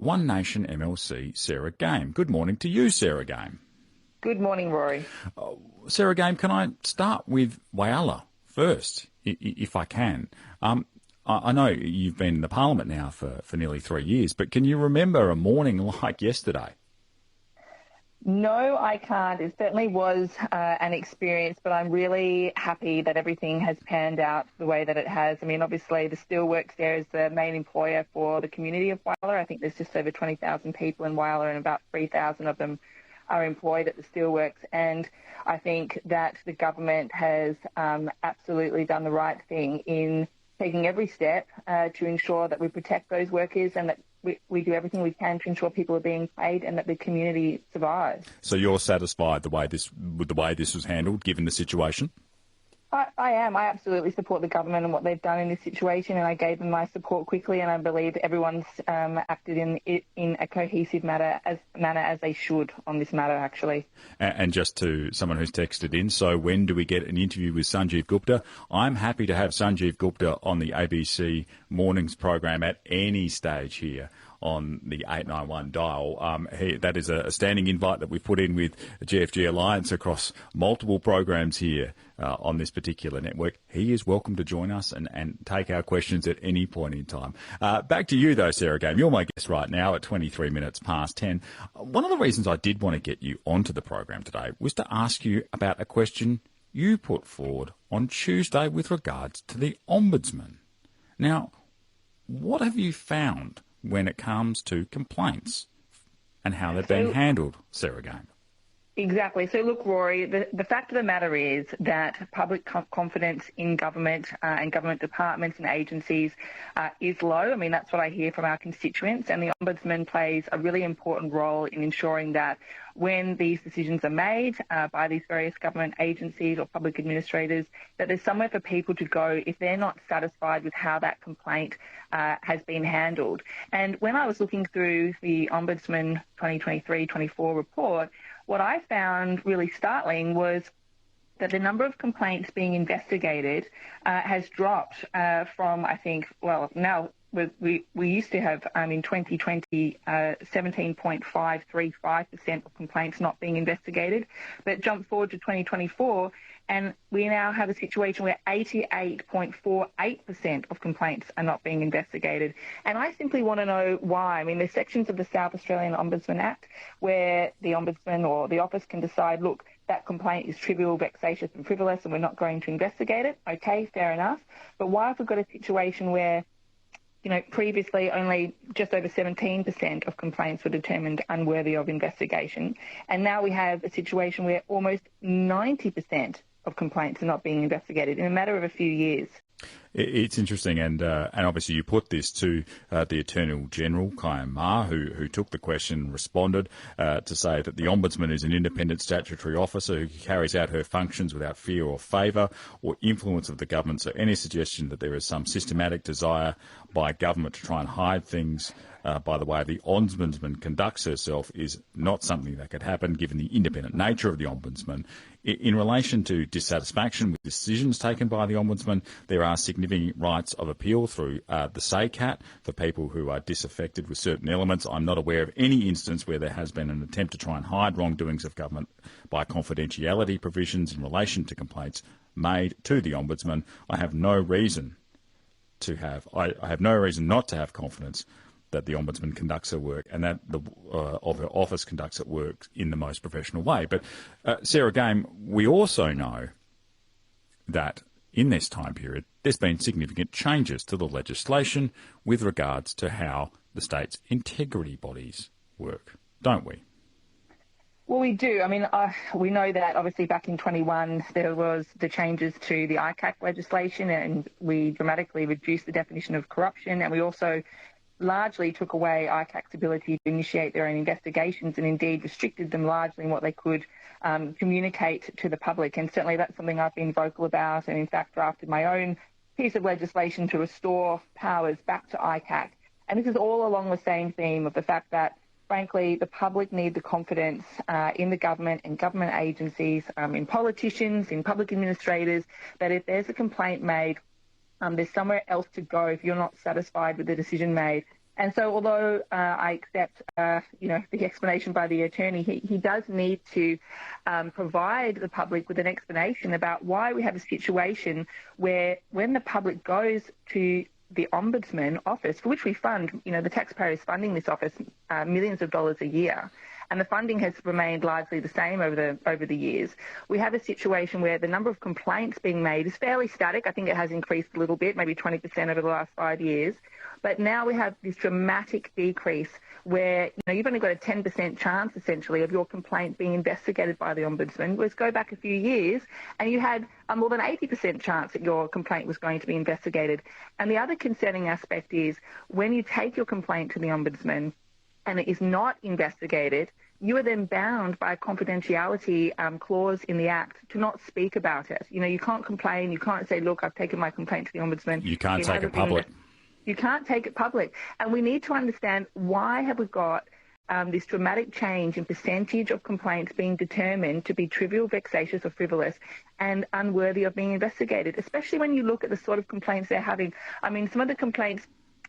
One Nation MLC Sarah Game. Good morning to you, Sarah Game. Good morning, Rory. Sarah Game, can I start with Whyalla first, if I can? I know you've been in the Parliament now for nearly 3 years, but can you remember a morning like yesterday? No, I can't. It certainly was an experience, but I'm really happy that everything has panned out the way that it has. I mean, obviously, the Steelworks there is the main employer for the community of Whyalla. I think there's just over 20,000 people in Whyalla, and about 3,000 of them are employed at the Steelworks. And I think that the government has absolutely done the right thing in taking every step to ensure that we protect those workers and that we do everything we can to ensure people are being paid and that the community survives. So you're satisfied with the way this was handled, given the situation? I am. I absolutely support the government and what they've done in this situation, and I gave them my support quickly, and I believe everyone's acted in a cohesive manner as they should on this matter, actually. And just to someone who's texted in, so when do we get an interview with Sanjeev Gupta? I'm happy to have Sanjeev Gupta on the ABC Mornings program at any stage here on the 891 dial. That is a standing invite that we've put in with the GFG Alliance across multiple programs here on this particular network. He is welcome to join us and take our questions at any point in time. Back to you, though, Sarah Game. You're my guest right now at 23 minutes past 10. One of the reasons I did want to get you onto the program today was to ask you about a question you put forward on Tuesday with regards to the Ombudsman. Now, what have you found when it comes to complaints and how they've been handled, Sarah Game? Exactly. So look, Rory, the fact of the matter is that public confidence in government and government departments and agencies is low. I mean, that's what I hear from our constituents, and the Ombudsman plays a really important role in ensuring that when these decisions are made by these various government agencies or public administrators, that there's somewhere for people to go if they're not satisfied with how that complaint has been handled. And when I was looking through the Ombudsman 2023-24 report, what I found really startling was that the number of complaints being investigated has dropped from, I think, well, now we used to have in 2020 17.535% of complaints not being investigated, but jumped forward to 2024 and we now have a situation where 88.48% of complaints are not being investigated. And I simply want to know why. I mean, there's sections of the South Australian Ombudsman Act where the Ombudsman or the office can decide, look, that complaint is trivial, vexatious and frivolous and we're not going to investigate it. Okay, fair enough. But why have we got a situation where previously only just over 17% of complaints were determined unworthy of investigation, and now we have a situation where almost 90% of complaints are not being investigated in a matter of a few years? It's interesting, and obviously you put this to the Attorney General, Kyan Ma, who took the question and responded to say that the Ombudsman is an independent statutory officer who carries out her functions without fear or favour or influence of the government. So any suggestion that there is some systematic desire by government to try and hide things by the way the Ombudsman conducts herself is not something that could happen given the independent nature of the Ombudsman. In relation to dissatisfaction with decisions taken by the Ombudsman, there are significant rights of appeal through the SACAT for people who are disaffected with certain elements. I'm not aware of any instance where there has been an attempt to try and hide wrongdoings of government by confidentiality provisions in relation to complaints made to the Ombudsman. I have no reason not to have confidence that the Ombudsman conducts her work and that of her office conducts her work in the most professional way. But, Sarah Game, we also know that in this time period there's been significant changes to the legislation with regards to how the state's integrity bodies work, don't we? Well, we do. I mean, we know that obviously back in 21 there was the changes to the ICAC legislation and we dramatically reduced the definition of corruption, and we also largely took away ICAC's ability to initiate their own investigations and indeed restricted them largely in what they could communicate to the public. And certainly that's something I've been vocal about and in fact drafted my own piece of legislation to restore powers back to ICAC. And this is all along the same theme of the fact that, frankly, the public need the confidence in the government and government agencies, in politicians, in public administrators, that if there's a complaint made, there's somewhere else to go if you're not satisfied with the decision made. And so although I accept, the explanation by the attorney, he does need to provide the public with an explanation about why we have a situation where when the public goes to the Ombudsman office, for which we fund, the taxpayer is funding this office millions of dollars a year, and the funding has remained largely the same over the years. We have a situation where the number of complaints being made is fairly static. I think it has increased a little bit, maybe 20% over the last 5 years. But now we have this dramatic decrease where you've only got a 10% chance, essentially, of your complaint being investigated by the Ombudsman. Let's go back a few years, and you had a more than 80% chance that your complaint was going to be investigated. And the other concerning aspect is when you take your complaint to the Ombudsman and it is not investigated, you are then bound by a confidentiality clause in the Act to not speak about it. You can't complain. You can't say, look, I've taken my complaint to the Ombudsman. You can't take it public. You can't take it public. And we need to understand why have we got this dramatic change in percentage of complaints being determined to be trivial, vexatious or frivolous and unworthy of being investigated, especially when you look at the sort of complaints they're having. I mean, some of the complaints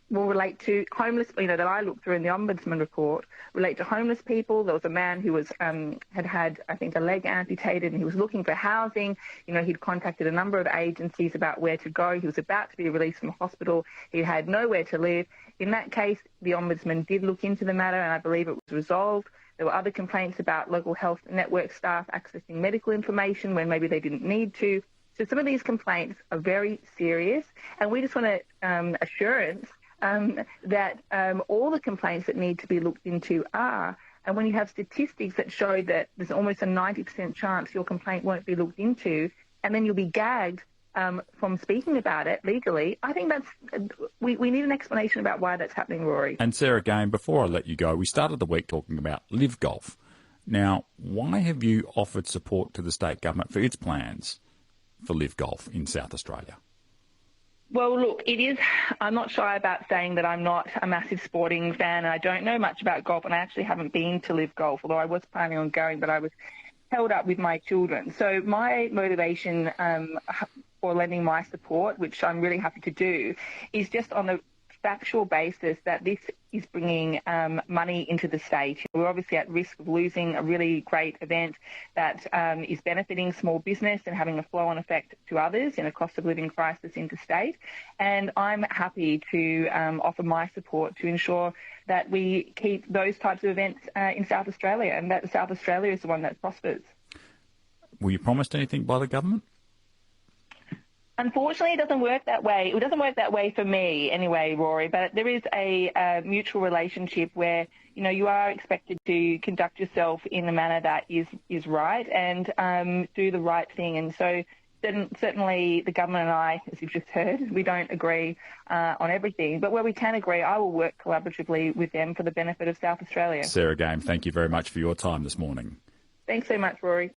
will relate to homeless, that I looked through in the Ombudsman report, relate to homeless people. There was a man who was had, I think, a leg amputated, and he was looking for housing. He'd contacted a number of agencies about where to go. He was about to be released from hospital. He had nowhere to live. In that case, the Ombudsman did look into the matter, and I believe it was resolved. There were other complaints about local health network staff accessing medical information when maybe they didn't need to. So some of these complaints are very serious, and we just want assurance that all the complaints that need to be looked into are. And when you have statistics that show that there's almost a 90% chance your complaint won't be looked into, and then you'll be gagged from speaking about it legally, I think we need an explanation about why that's happening, Rory. And Sarah Game, before I let you go, we started the week talking about LIV Golf. Now, why have you offered support to the state government for its plans for LIV Golf in South Australia? Well, look, I'm not shy about saying that I'm not a massive sporting fan, and I don't know much about golf, and I actually haven't been to LIV Golf, although I was planning on going, but I was held up with my children. So my motivation for lending my support, which I'm really happy to do, is just on the factual basis that this is bringing money into the state. We're obviously at risk of losing a really great event that is benefiting small business and having a flow-on effect to others in a cost of living crisis interstate. And I'm happy to offer my support to ensure that we keep those types of events in South Australia, and that South Australia is the one that prospers. Were you promised anything by the government? Unfortunately, it doesn't work that way. It doesn't work that way for me anyway, Rory, but there is a mutual relationship where, you are expected to conduct yourself in a manner that is right and do the right thing. And so certainly the government and I, as you've just heard, we don't agree on everything. But where we can agree, I will work collaboratively with them for the benefit of South Australia. Sarah Game, thank you very much for your time this morning. Thanks so much, Rory.